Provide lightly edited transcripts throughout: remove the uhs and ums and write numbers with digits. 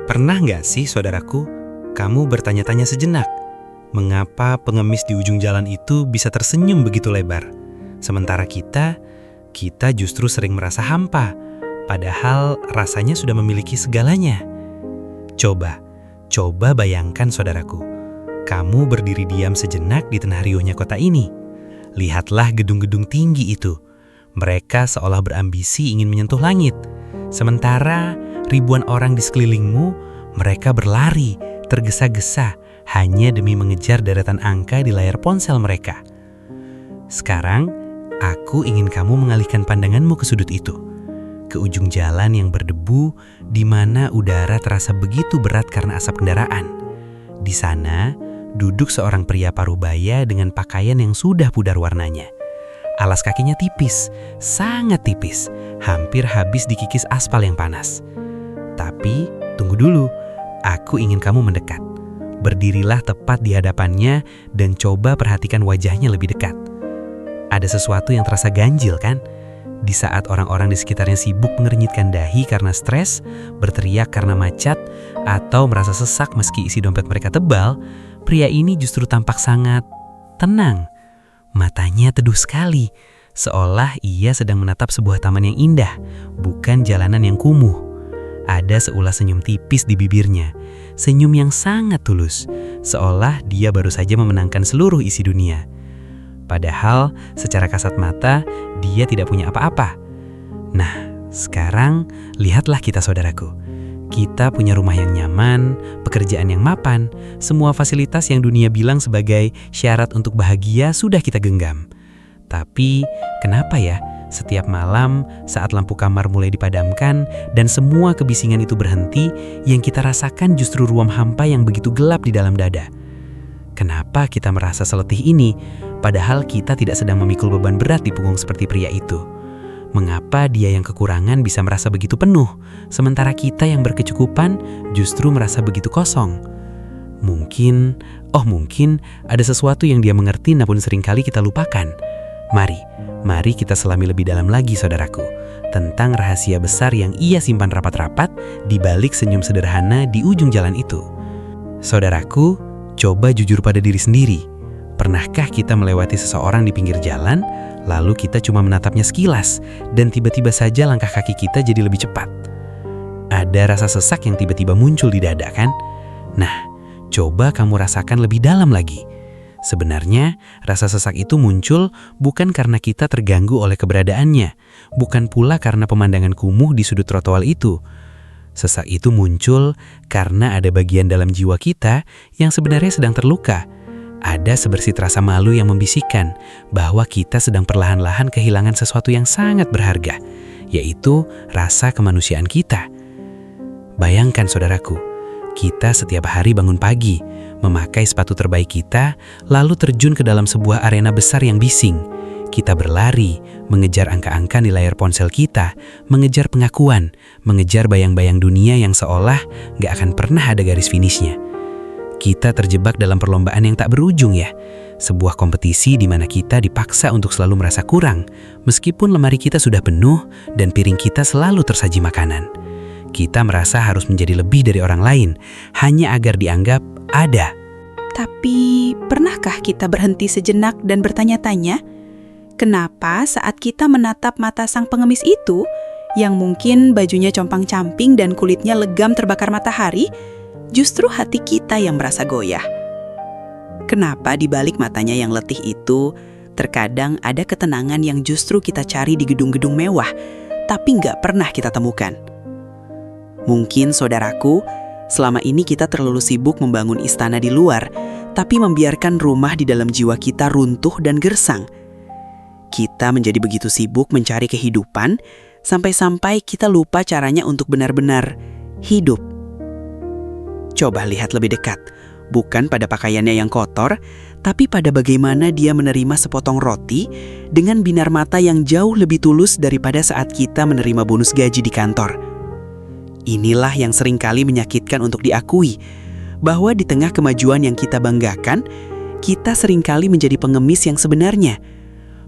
Pernah nggak sih, saudaraku, kamu bertanya-tanya sejenak, mengapa pengemis di ujung jalan itu bisa tersenyum begitu lebar? Sementara kita justru sering merasa hampa, padahal rasanya sudah memiliki segalanya. Coba bayangkan saudaraku, kamu berdiri diam sejenak di tengah riuhnya kota ini. Lihatlah gedung-gedung tinggi itu. Mereka seolah berambisi ingin menyentuh langit. Sementara ribuan orang di sekelilingmu, mereka berlari, tergesa-gesa, hanya demi mengejar deretan angka di layar ponsel mereka. Sekarang, aku ingin kamu mengalihkan pandanganmu ke sudut itu. Ke ujung jalan yang berdebu, di mana udara terasa begitu berat karena asap kendaraan. Di sana, duduk seorang pria parubaya dengan pakaian yang sudah pudar warnanya. Alas kakinya tipis, sangat tipis, hampir habis dikikis aspal yang panas. Tapi, tunggu dulu, aku ingin kamu mendekat. Berdirilah tepat di hadapannya dan coba perhatikan wajahnya lebih dekat. Ada sesuatu yang terasa ganjil, kan? Di saat orang-orang di sekitarnya sibuk mengernyitkan dahi karena stres, berteriak karena macet, atau merasa sesak meski isi dompet mereka tebal, pria ini justru tampak sangat tenang. Matanya teduh sekali, seolah ia sedang menatap sebuah taman yang indah, bukan jalanan yang kumuh. Ada seulas senyum tipis di bibirnya, senyum yang sangat tulus, seolah dia baru saja memenangkan seluruh isi dunia. Padahal, secara kasat mata, dia tidak punya apa-apa. Nah, sekarang lihatlah kita, saudaraku. Kita punya rumah yang nyaman, pekerjaan yang mapan, semua fasilitas yang dunia bilang sebagai syarat untuk bahagia sudah kita genggam. Tapi, kenapa ya, setiap malam saat lampu kamar mulai dipadamkan dan semua kebisingan itu berhenti, yang kita rasakan justru ruang hampa yang begitu gelap di dalam dada? Kenapa kita merasa seletih ini, padahal kita tidak sedang memikul beban berat di punggung seperti pria itu? Mengapa dia yang kekurangan bisa merasa begitu penuh, sementara kita yang berkecukupan justru merasa begitu kosong? Mungkin ada sesuatu yang dia mengerti namun seringkali kita lupakan. Mari kita selami lebih dalam lagi, saudaraku, tentang rahasia besar yang ia simpan rapat-rapat di balik senyum sederhana di ujung jalan itu. Saudaraku, coba jujur pada diri sendiri. Pernahkah kita melewati seseorang di pinggir jalan, lalu kita cuma menatapnya sekilas, dan tiba-tiba saja langkah kaki kita jadi lebih cepat? Ada rasa sesak yang tiba-tiba muncul di dada, kan? Nah, coba kamu rasakan lebih dalam lagi. Sebenarnya, rasa sesak itu muncul bukan karena kita terganggu oleh keberadaannya, bukan pula karena pemandangan kumuh di sudut trotoar itu. Sesak itu muncul karena ada bagian dalam jiwa kita yang sebenarnya sedang terluka. Ada sebersit rasa malu yang membisikkan bahwa kita sedang perlahan-lahan kehilangan sesuatu yang sangat berharga, yaitu rasa kemanusiaan kita. Bayangkan, saudaraku, kita setiap hari bangun pagi, memakai sepatu terbaik kita, lalu terjun ke dalam sebuah arena besar yang bising. Kita berlari, mengejar angka-angka di layar ponsel kita, mengejar pengakuan, mengejar bayang-bayang dunia yang seolah gak akan pernah ada garis finishnya. Kita terjebak dalam perlombaan yang tak berujung ya. Sebuah kompetisi di mana kita dipaksa untuk selalu merasa kurang, meskipun lemari kita sudah penuh dan piring kita selalu tersaji makanan. Kita merasa harus menjadi lebih dari orang lain, hanya agar dianggap ada. Tapi, pernahkah kita berhenti sejenak dan bertanya-tanya, kenapa saat kita menatap mata sang pengemis itu, yang mungkin bajunya compang-camping dan kulitnya legam terbakar matahari, justru hati kita yang merasa goyah? Kenapa di balik matanya yang letih itu, terkadang ada ketenangan yang justru kita cari di gedung-gedung mewah, tapi nggak pernah kita temukan? Mungkin, saudaraku, selama ini kita terlalu sibuk membangun istana di luar, tapi membiarkan rumah di dalam jiwa kita runtuh dan gersang. Kita menjadi begitu sibuk mencari kehidupan, sampai-sampai kita lupa caranya untuk benar-benar hidup. Coba lihat lebih dekat, bukan pada pakaiannya yang kotor, tapi pada bagaimana dia menerima sepotong roti dengan binar mata yang jauh lebih tulus daripada saat kita menerima bonus gaji di kantor. Inilah yang seringkali menyakitkan untuk diakui, bahwa di tengah kemajuan yang kita banggakan, kita seringkali menjadi pengemis yang sebenarnya.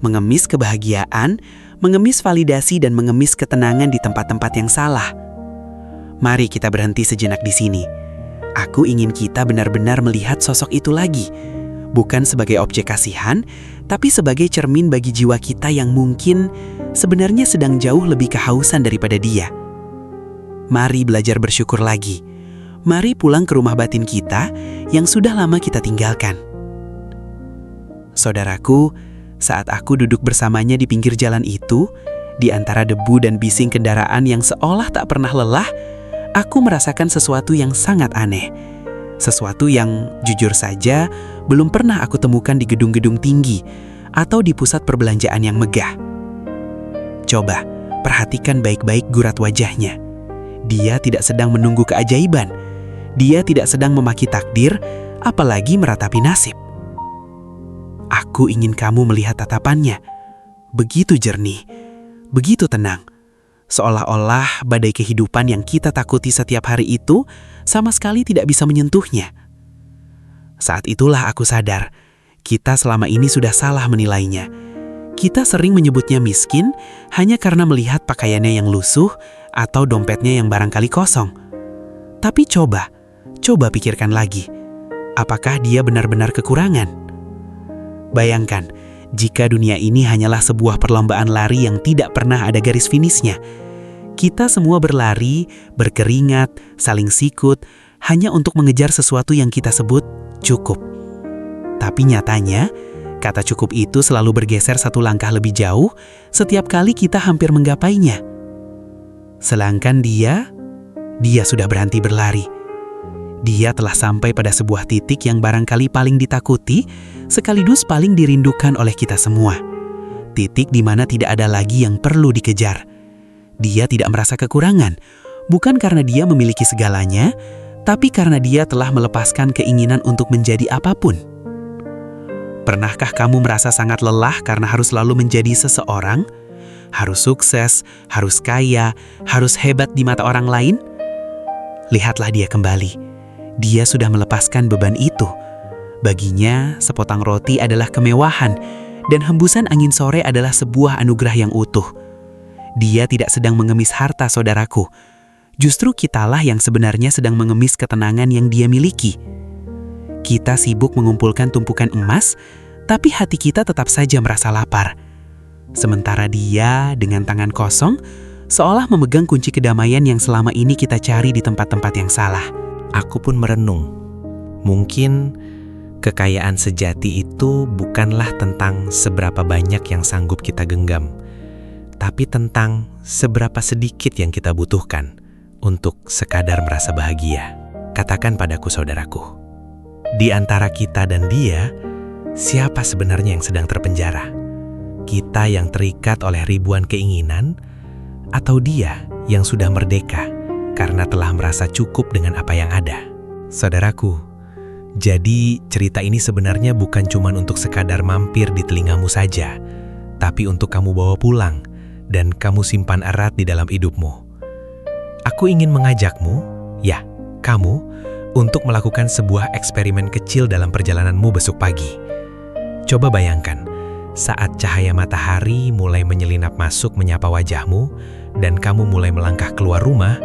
Mengemis kebahagiaan, mengemis validasi dan mengemis ketenangan di tempat-tempat yang salah. Mari kita berhenti sejenak di sini. Aku ingin kita benar-benar melihat sosok itu lagi. Bukan sebagai objek kasihan, tapi sebagai cermin bagi jiwa kita yang mungkin sebenarnya sedang jauh lebih kehausan daripada dia. Mari belajar bersyukur lagi. Mari pulang ke rumah batin kita yang sudah lama kita tinggalkan. Saudaraku, saat aku duduk bersamanya di pinggir jalan itu, di antara debu dan bising kendaraan yang seolah tak pernah lelah, aku merasakan sesuatu yang sangat aneh. Sesuatu yang, jujur saja, belum pernah aku temukan di gedung-gedung tinggi atau di pusat perbelanjaan yang megah. Coba, perhatikan baik-baik gurat wajahnya. Dia tidak sedang menunggu keajaiban. Dia tidak sedang memaki takdir, apalagi meratapi nasib. Aku ingin kamu melihat tatapannya. Begitu jernih, begitu tenang. Seolah-olah badai kehidupan yang kita takuti setiap hari itu sama sekali tidak bisa menyentuhnya. Saat itulah aku sadar, kita selama ini sudah salah menilainya. Kita sering menyebutnya miskin hanya karena melihat pakaiannya yang lusuh atau dompetnya yang barangkali kosong. Tapi coba pikirkan lagi. Apakah dia benar-benar kekurangan? Bayangkan, jika dunia ini hanyalah sebuah perlombaan lari yang tidak pernah ada garis finishnya. Kita semua berlari, berkeringat, saling sikut, hanya untuk mengejar sesuatu yang kita sebut cukup. Tapi nyatanya, kata cukup itu selalu bergeser satu langkah lebih jauh setiap kali kita hampir menggapainya. Sedangkan dia sudah berhenti berlari. Dia telah sampai pada sebuah titik yang barangkali paling ditakuti, sekaligus paling dirindukan oleh kita semua. Titik di mana tidak ada lagi yang perlu dikejar. Dia tidak merasa kekurangan, bukan karena dia memiliki segalanya, tapi karena dia telah melepaskan keinginan untuk menjadi apapun. Pernahkah kamu merasa sangat lelah karena harus selalu menjadi seseorang? Harus sukses, harus kaya, harus hebat di mata orang lain? Lihatlah dia kembali. Dia sudah melepaskan beban itu. Baginya, sepotong roti adalah kemewahan, dan hembusan angin sore adalah sebuah anugerah yang utuh. Dia tidak sedang mengemis harta, saudaraku. Justru kitalah yang sebenarnya sedang mengemis ketenangan yang dia miliki. Kita sibuk mengumpulkan tumpukan emas, tapi hati kita tetap saja merasa lapar. Sementara dia, dengan tangan kosong, seolah memegang kunci kedamaian yang selama ini kita cari di tempat-tempat yang salah. Aku pun merenung. Mungkin kekayaan sejati itu bukanlah tentang seberapa banyak yang sanggup kita genggam, tapi tentang seberapa sedikit yang kita butuhkan untuk sekadar merasa bahagia. Katakan padaku, saudaraku, di antara kita dan dia, siapa sebenarnya yang sedang terpenjara? Kita yang terikat oleh ribuan keinginan, atau dia yang sudah merdeka karena telah merasa cukup dengan apa yang ada? Saudaraku, jadi cerita ini sebenarnya bukan cuma untuk sekadar mampir di telingamu saja, tapi untuk kamu bawa pulang dan kamu simpan erat di dalam hidupmu. Aku ingin mengajakmu, ya, kamu, untuk melakukan sebuah eksperimen kecil dalam perjalananmu besok pagi. Coba bayangkan, saat cahaya matahari mulai menyelinap masuk menyapa wajahmu dan kamu mulai melangkah keluar rumah,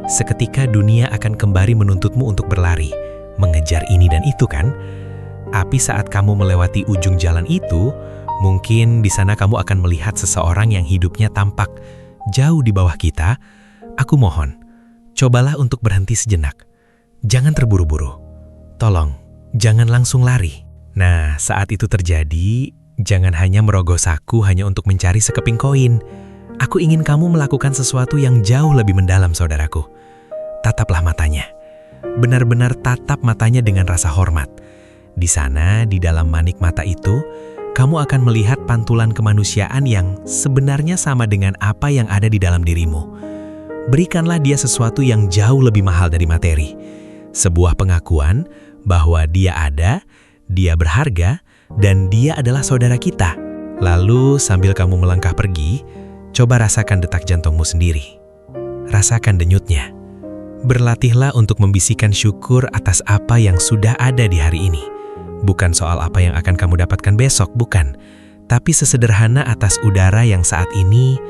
seketika dunia akan kembali menuntutmu untuk berlari, mengejar ini dan itu kan? Tapi saat kamu melewati ujung jalan itu, mungkin di sana kamu akan melihat seseorang yang hidupnya tampak jauh di bawah kita. Aku mohon, cobalah untuk berhenti sejenak. Jangan terburu-buru. Tolong, jangan langsung lari. Nah, saat itu terjadi, jangan hanya merogoh saku hanya untuk mencari sekeping koin. Aku ingin kamu melakukan sesuatu yang jauh lebih mendalam, saudaraku. Tataplah matanya. Benar-benar tatap matanya dengan rasa hormat. Di sana, di dalam manik mata itu, kamu akan melihat pantulan kemanusiaan yang sebenarnya sama dengan apa yang ada di dalam dirimu. Berikanlah dia sesuatu yang jauh lebih mahal dari materi. Sebuah pengakuan bahwa dia ada, dia berharga, dan dia adalah saudara kita. Lalu sambil kamu melangkah pergi, coba rasakan detak jantungmu sendiri. Rasakan denyutnya. Berlatihlah untuk membisikkan syukur atas apa yang sudah ada di hari ini. Bukan soal apa yang akan kamu dapatkan besok, bukan. Tapi sesederhana atas udara yang saat ini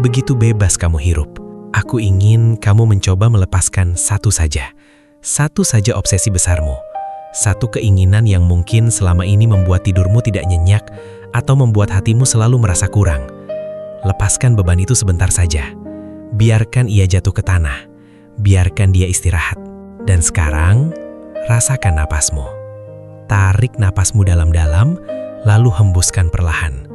begitu bebas kamu hirup. Aku ingin kamu mencoba melepaskan satu saja obsesi besarmu. Satu keinginan yang mungkin selama ini membuat tidurmu tidak nyenyak atau membuat hatimu selalu merasa kurang. Lepaskan beban itu sebentar saja. Biarkan ia jatuh ke tanah. Biarkan dia istirahat. Dan sekarang, rasakan napasmu. Tarik napasmu dalam-dalam, lalu hembuskan perlahan.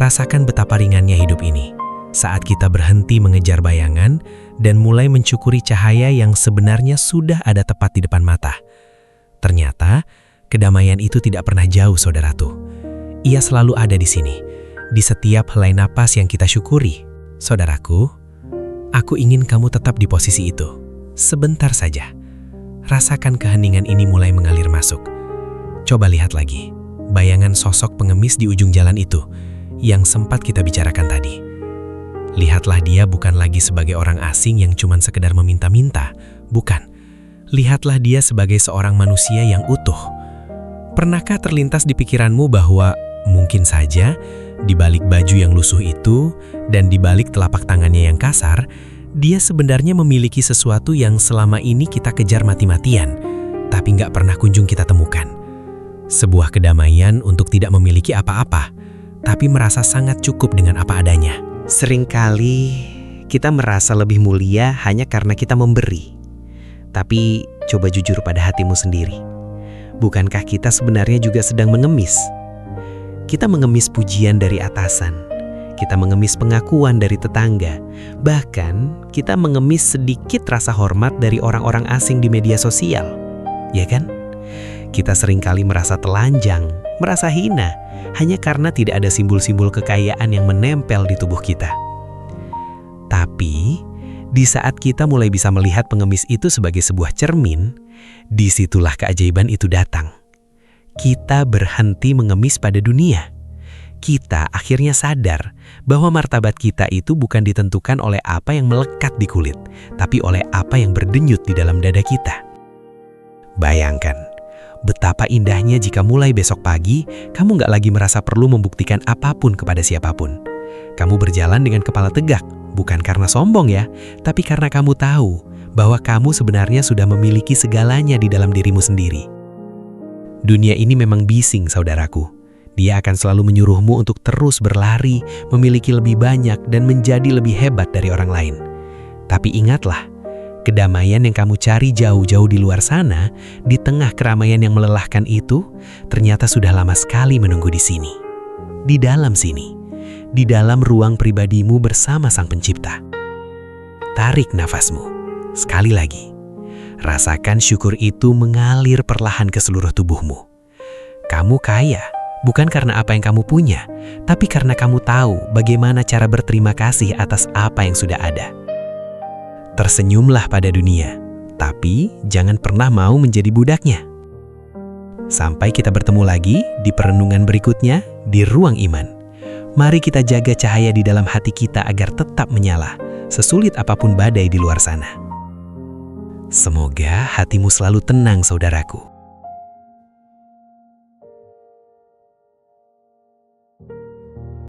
Rasakan betapa ringannya hidup ini saat kita berhenti mengejar bayangan dan mulai mencukuri cahaya yang sebenarnya sudah ada tepat di depan mata. Ternyata, kedamaian itu tidak pernah jauh, saudaraku. Ia selalu ada di sini, di setiap helai napas yang kita syukuri. Saudaraku, aku ingin kamu tetap di posisi itu. Sebentar saja. Rasakan keheningan ini mulai mengalir masuk. Coba lihat lagi, bayangan sosok pengemis di ujung jalan itu yang sempat kita bicarakan tadi. Lihatlah dia bukan lagi sebagai orang asing yang cuma sekedar meminta-minta. Bukan. Lihatlah dia sebagai seorang manusia yang utuh. Pernahkah terlintas di pikiranmu bahwa mungkin saja di balik baju yang lusuh itu dan di balik telapak tangannya yang kasar, dia sebenarnya memiliki sesuatu yang selama ini kita kejar mati-matian, tapi nggak pernah kunjung kita temukan. Sebuah kedamaian untuk tidak memiliki apa-apa, tapi merasa sangat cukup dengan apa adanya. Seringkali kita merasa lebih mulia hanya karena kita memberi. Tapi coba jujur pada hatimu sendiri. Bukankah kita sebenarnya juga sedang mengemis? Kita mengemis pujian dari atasan. Kita mengemis pengakuan dari tetangga. Bahkan kita mengemis sedikit rasa hormat dari orang-orang asing di media sosial. Ya kan? Kita seringkali merasa telanjang, merasa hina, hanya karena tidak ada simbol-simbol kekayaan yang menempel di tubuh kita. Tapi, di saat kita mulai bisa melihat pengemis itu sebagai sebuah cermin, disitulah keajaiban itu datang. Kita berhenti mengemis pada dunia. Kita akhirnya sadar bahwa martabat kita itu bukan ditentukan oleh apa yang melekat di kulit, tapi oleh apa yang berdenyut di dalam dada kita. Bayangkan, betapa indahnya jika mulai besok pagi, kamu nggak lagi merasa perlu membuktikan apapun kepada siapapun. Kamu berjalan dengan kepala tegak, bukan karena sombong ya, tapi karena kamu tahu bahwa kamu sebenarnya sudah memiliki segalanya di dalam dirimu sendiri. Dunia ini memang bising, saudaraku. Dia akan selalu menyuruhmu untuk terus berlari, memiliki lebih banyak, dan menjadi lebih hebat dari orang lain. Tapi ingatlah, kedamaian yang kamu cari jauh-jauh di luar sana, di tengah keramaian yang melelahkan itu, ternyata sudah lama sekali menunggu di sini. Di dalam sini. Di dalam ruang pribadimu bersama Sang Pencipta. Tarik nafasmu. Sekali lagi. Rasakan syukur itu mengalir perlahan ke seluruh tubuhmu. Kamu kaya, bukan karena apa yang kamu punya, tapi karena kamu tahu bagaimana cara berterima kasih atas apa yang sudah ada. Tersenyumlah pada dunia, tapi jangan pernah mau menjadi budaknya. Sampai kita bertemu lagi di perenungan berikutnya di Ruang Iman. Mari kita jaga cahaya di dalam hati kita agar tetap menyala, sesulit apapun badai di luar sana. Semoga hatimu selalu tenang, saudaraku.